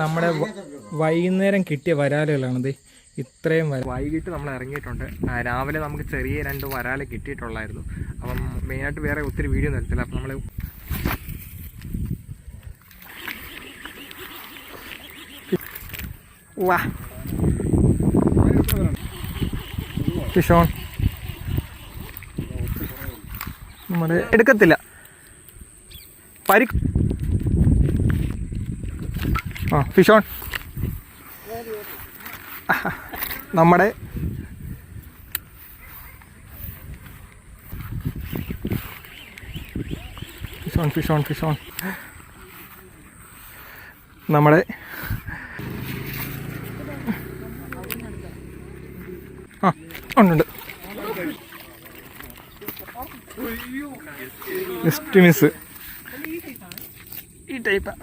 നമ്മുടെ വൈകുന്നേരം കിട്ടിയ വരാലുകളാണിത്. ഇത്രയും വൈകിട്ട് നമ്മൾ ഇറങ്ങിയിട്ടുണ്ട്. രാവിലെ നമുക്ക് ചെറിയ 2 വരാല് കിട്ടിയിട്ടുള്ളായിരുന്നു. അപ്പം മെയിനായിട്ട് വേറെ ഒത്തിരി വീഡിയോ നിർത്തില്ല. അപ്പം നമ്മൾ വാ ഫിഷ് ഓൺ നമ്മൾ എടുക്കത്തില്ല. ഫിഷ് ഓൺ നമ്മുടെ ഫിഷ് ഓൺ നമ്മുടെ ഉണ്ട് ജസ്റ്റ് മിസ് ഈ ടൈപ്പാ.